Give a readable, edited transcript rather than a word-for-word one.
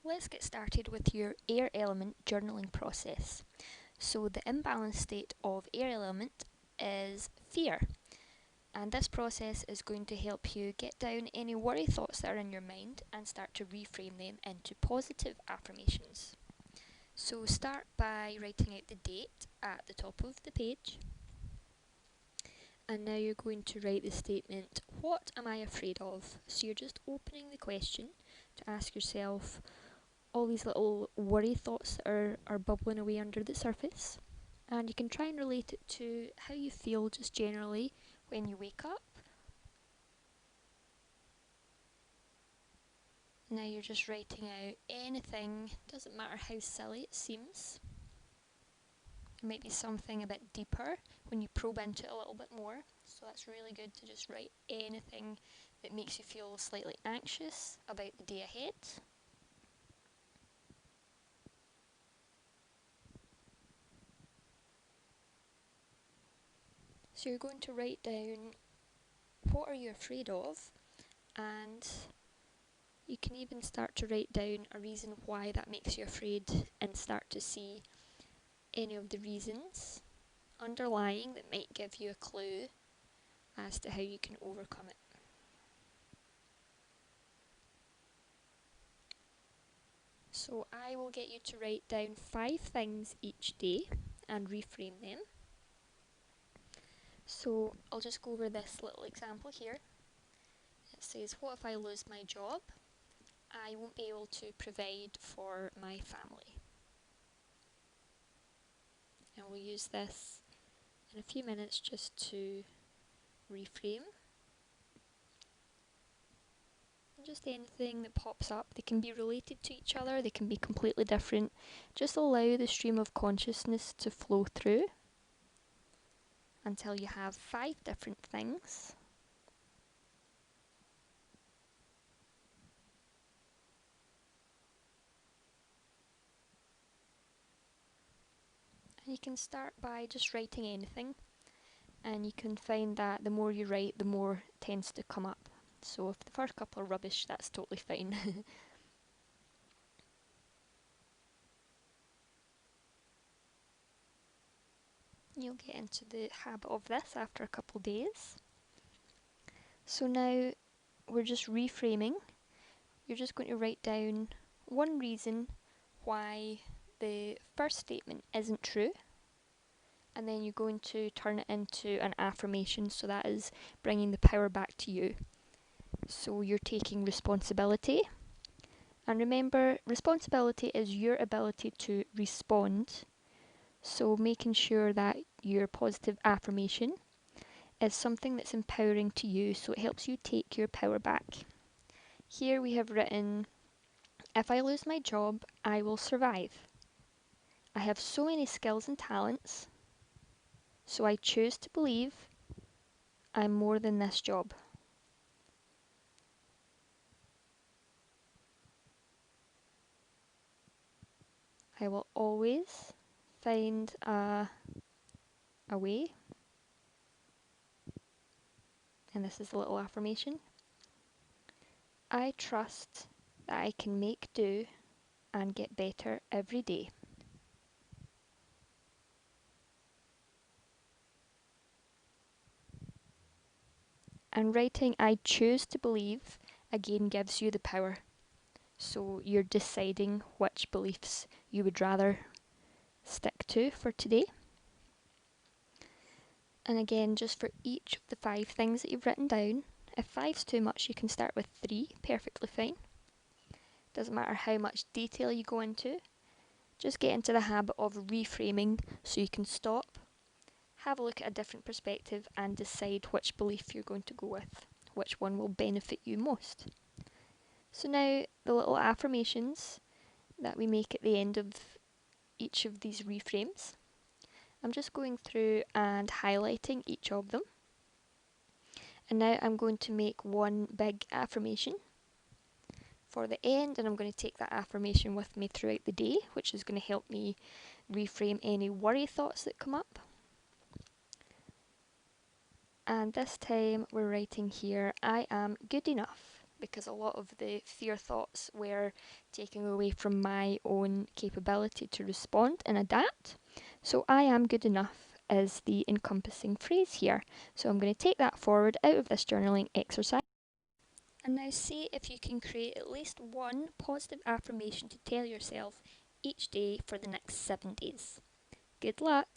Let's get started with your air element journaling process. So the imbalanced state of air element is fear, and this process is going to help you get down any worry thoughts that are in your mind and start to reframe them into positive affirmations. So start by writing out the date at the top of the page, and now you're going to write the statement, what am I afraid of? So you're just opening the question to ask yourself all these little worry thoughts that are bubbling away under the surface, and you can try and relate it to how you feel just generally when you wake up. Now you're just writing out anything, doesn't matter how silly it seems. It might be something a bit deeper when you probe into it a little bit more, so that's really good to just write anything that makes you feel slightly anxious about the day ahead. So you're going to write down what are you afraid of, and you can even start to write down a reason why that makes you afraid and start to see any of the reasons underlying that might give you a clue as to how you can overcome it. So I will get you to write down 5 things each day and reframe them. So I'll just go over this little example here. It says, what if I lose my job? I won't be able to provide for my family. And we'll use this in a few minutes just to reframe. Just anything that pops up, they can be related to each other, they can be completely different. Just allow the stream of consciousness to flow through until you have 5 different things. And you can start by just writing anything, and you can find that the more you write, the more it tends to come up. So if the first couple are rubbish, that's totally fine. You'll get into the habit of this after a couple days. So now we're just reframing. You're just going to write down one reason why the first statement isn't true, and then you're going to turn it into an affirmation, so that is bringing the power back to you. So you're taking responsibility, and remember, responsibility is your ability to respond, so making sure that your positive affirmation is something that's empowering to you, so it helps you take your power back. Here we have written, if I lose my job, I will survive. I have so many skills and talents, so I choose to believe I'm more than this job. I will always find a way, and this is a little affirmation. I trust that I can make do and get better every day. And writing I choose to believe again gives you the power. So you're deciding which beliefs you would rather stick to for today. And again, just for each of the 5 things that you've written down, if 5's too much, you can start with 3, perfectly fine. Doesn't matter how much detail you go into, just get into the habit of reframing so you can stop, have a look at a different perspective and decide which belief you're going to go with, which one will benefit you most. So now the little affirmations that we make at the end of each of these reframes, I'm just going through and highlighting each of them. And now I'm going to make one big affirmation for the end, and I'm going to take that affirmation with me throughout the day, which is going to help me reframe any worry thoughts that come up. And this time we're writing here, I am good enough. because a lot of the fear thoughts were taking away from my own capability to respond and adapt. So I am good enough is the encompassing phrase here. So I'm going to take that forward out of this journaling exercise. And now see if you can create at least one positive affirmation to tell yourself each day for the next 7 days. Good luck!